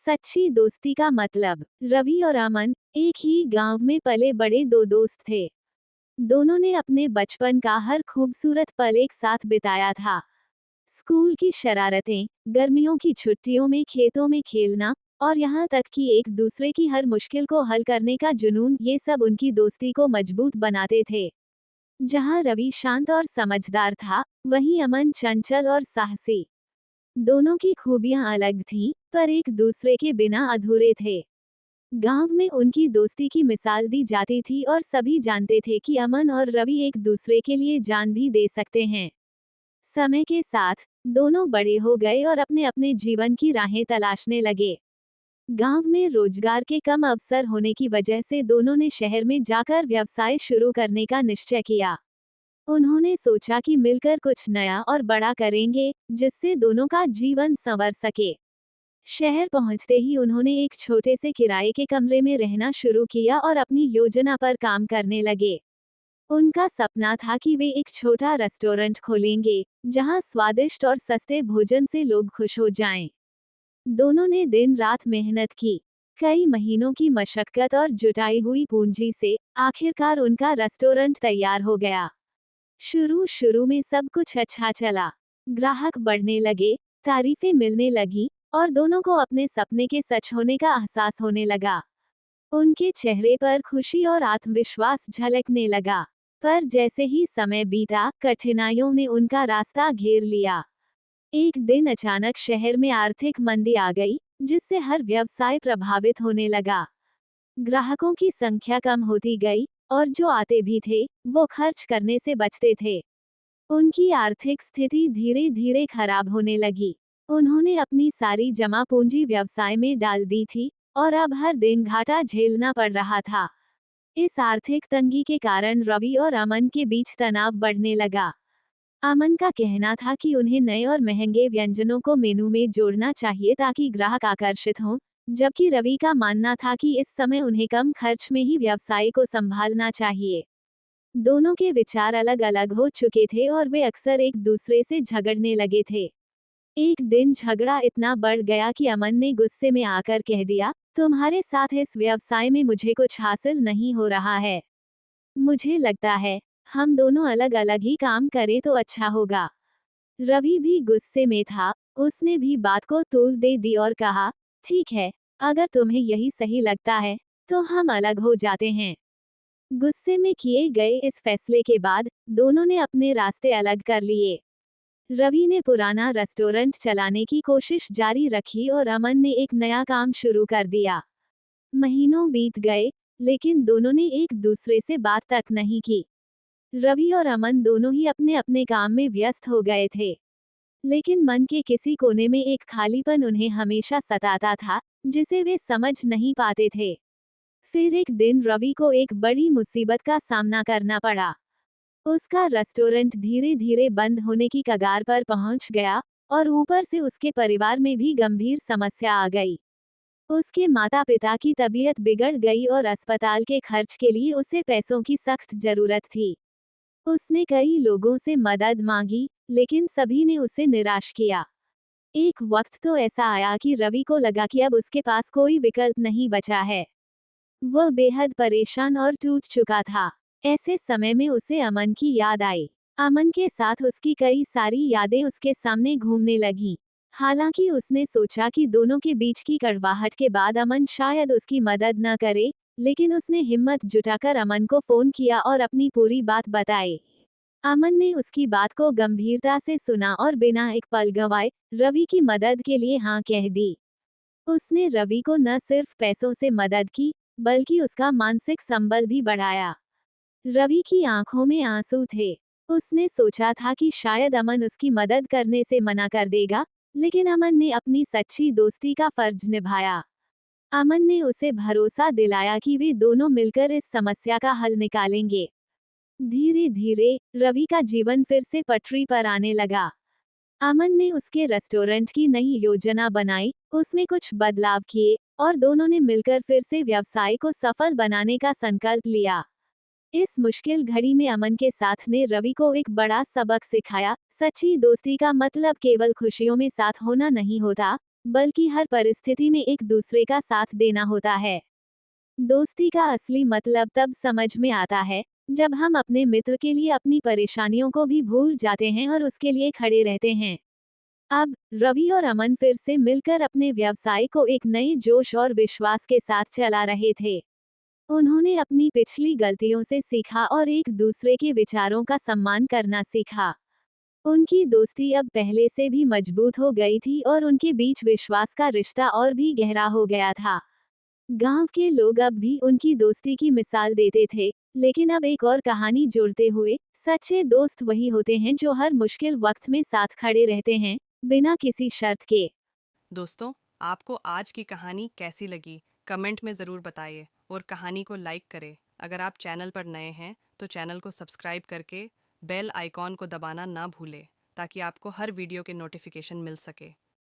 सच्ची दोस्ती का मतलब। रवि और अमन एक ही गांव में पले बड़े दो दोस्त थे। दोनों ने अपने बचपन का हर खूबसूरत पल एक साथ बिताया था। स्कूल की शरारतें, गर्मियों की छुट्टियों में खेतों में खेलना, और यहाँ तक कि एक दूसरे की हर मुश्किल को हल करने का जुनून, ये सब उनकी दोस्ती को मजबूत बनाते थे। जहाँ रवि शांत और समझदार था, वहीं अमन चंचल और साहसी। दोनों की खूबियां अलग थीं, पर एक दूसरे के बिना अधूरे थे। गांव में उनकी दोस्ती की मिसाल दी जाती थी और सभी जानते थे कि अमन और रवि एक दूसरे के लिए जान भी दे सकते हैं। समय के साथ दोनों बड़े हो गए और अपने अपने जीवन की राहें तलाशने लगे। गांव में रोजगार के कम अवसर होने की वजह से दोनों ने शहर में जाकर व्यवसाय शुरू करने का निश्चय किया। उन्होंने सोचा कि मिलकर कुछ नया और बड़ा करेंगे, जिससे दोनों का जीवन संवर सके। शहर पहुंचते ही उन्होंने एक छोटे से किराए के कमरे में रहना शुरू किया और अपनी योजना पर काम करने लगे। उनका सपना था कि वे एक छोटा रेस्टोरेंट खोलेंगे, जहां स्वादिष्ट और सस्ते भोजन से लोग खुश हो जाएं। दोनों ने दिन रात मेहनत की। कई महीनों की मशक्कत और जुटाई हुई पूंजी से आखिरकार उनका रेस्टोरेंट तैयार हो गया। शुरू शुरू में सब कुछ अच्छा चला। ग्राहक बढ़ने लगे, तारीफें मिलने लगी, और दोनों को अपने सपने के सच होने का एहसास होने लगा। उनके चेहरे पर खुशी और आत्मविश्वास झलकने लगा। पर जैसे ही समय बीता, कठिनाइयों ने उनका रास्ता घेर लिया। एक दिन अचानक शहर में आर्थिक मंदी आ गई, जिससे हर व्यवसाय प्रभावित होने लगा। ग्राहकों की संख्या कम होती गई, और जो आते भी थे, वो खर्च करने से बचते थे। उनकी आर्थिक स्थिति धीरे धीरे खराब होने लगी। उन्होंने अपनी सारी जमा पूंजी व्यवसाय में डाल दी थी, और अब हर दिन घाटा झेलना पड़ रहा था। इस आर्थिक तंगी के कारण रवि और अमन के बीच तनाव बढ़ने लगा। अमन का कहना था कि उन्हें नए और महंगे व्यंजनों को मेनू में जोड़ना चाहिए ताकि ग्राहक आकर्षित हों, जबकि रवि का मानना था कि इस समय उन्हें कम खर्च में ही व्यवसाय को संभालना चाहिए। दोनों के विचार अलग अलग हो चुके थे और वे अक्सर एक दूसरे से झगड़ने लगे थे। एक दिन झगड़ा इतना बढ़ गया कि अमन ने गुस्से में आकर कह दिया, तुम्हारे साथ इस व्यवसाय में मुझे कुछ हासिल नहीं हो रहा है। मुझे लगता है हम दोनों अलग अलग ही काम करें तो अच्छा होगा। रवि भी गुस्से में था। उसने भी बात को तूल दे दी और कहा, ठीक है, अगर तुम्हें यही सही लगता है, तो हम अलग हो जाते हैं। गुस्से में किए गए इस फैसले के बाद दोनों ने अपने रास्ते अलग कर लिए। रवि ने पुराना रेस्टोरेंट चलाने की कोशिश जारी रखी और अमन ने एक नया काम शुरू कर दिया। महीनों बीत गए, लेकिन दोनों ने एक दूसरे से बात तक नहीं की। रवि और अमन दोनों ही अपने अपने काम में व्यस्त हो गए थे, लेकिन मन के किसी कोने में एक खालीपन उन्हें हमेशा सताता था, जिसे वे समझ नहीं पाते थे। फिर एक दिन रवि को एक बड़ी मुसीबत का सामना करना पड़ा। उसका रेस्टोरेंट धीरे धीरे बंद होने की कगार पर पहुंच गया, और ऊपर से उसके परिवार में भी गंभीर समस्या आ गई। उसके माता पिता की तबीयत बिगड़ गई और अस्पताल के खर्च के लिए उसे पैसों की सख्त जरूरत थी। उसने कई लोगों से मदद मांगी, लेकिन सभी ने उसे निराश किया। एक वक्त तो ऐसा आया कि रवि को लगा कि अब उसके पास कोई विकल्प नहीं बचा है। वह बेहद परेशान और टूट चुका था। ऐसे समय में उसे अमन की याद आई। अमन के साथ उसकी कई सारी यादें उसके सामने घूमने लगीं। हालांकि उसने सोचा कि दोनों के बीच की कड़वाहट के बाद अमन शायद उसकी मदद न करे, लेकिन उसने हिम्मत जुटाकर अमन को फोन किया और अपनी पूरी बात बताई। अमन ने उसकी बात को गंभीरता से सुना और बिना एक पल गंवाए रवि की मदद के लिए हाँ कह दी। उसने रवि को न सिर्फ पैसों से मदद की, बल्कि उसका मानसिक संबल भी बढ़ाया। रवि की आंखों में आंसू थे। उसने सोचा था कि शायद अमन उसकी मदद करने से मना कर देगा, लेकिन अमन ने अपनी सच्ची दोस्ती का फर्ज निभाया। अमन ने उसे भरोसा दिलाया कि वे दोनों मिलकर इस समस्या का हल निकालेंगे। धीरे धीरे रवि का जीवन फिर से पटरी पर आने लगा। अमन ने उसके रेस्टोरेंट की नई योजना बनाई, उसमें कुछ बदलाव किए, और दोनों ने मिलकर फिर से व्यवसाय को सफल बनाने का संकल्प लिया। इस मुश्किल घड़ी में अमन के साथ ने रवि को एक बड़ा सबक सिखाया। सच्ची दोस्ती का मतलब केवल खुशियों में साथ होना नहीं होता, बल्कि हर परिस्थिति में एक दूसरे का साथ देना होता है। दोस्ती का असली मतलब तब समझ में आता है जब हम अपने मित्र के लिए अपनी परेशानियों को भी भूल जाते हैं और उसके लिए खड़े रहते हैं। अब रवि और अमन फिर से मिलकर अपने व्यवसाय को एक नए जोश और विश्वास के साथ चला रहे थे। उन्होंने अपनी पिछली गलतियों से सीखा और एक दूसरे के विचारों का सम्मान करना सीखा। उनकी दोस्ती अब पहले से भी मजबूत हो गई थी और उनके बीच विश्वास का रिश्ता और भी गहरा हो गया था। गांव के लोग अब भी उनकी दोस्ती की मिसाल देते थे, लेकिन अब एक और कहानी जोड़ते हुए, सच्चे दोस्त वही होते हैं जो हर मुश्किल वक्त में साथ खड़े रहते हैं, बिना किसी शर्त के। दोस्तों, आपको आज की कहानी कैसी लगी? कमेंट में ज़रूर बताइए और कहानी को लाइक करें। अगर आप चैनल पर नए हैं तो चैनल को सब्सक्राइब करके बेल आइकॉन को दबाना ना भूलें ताकि आपको हर वीडियो के नोटिफिकेशन मिल सके।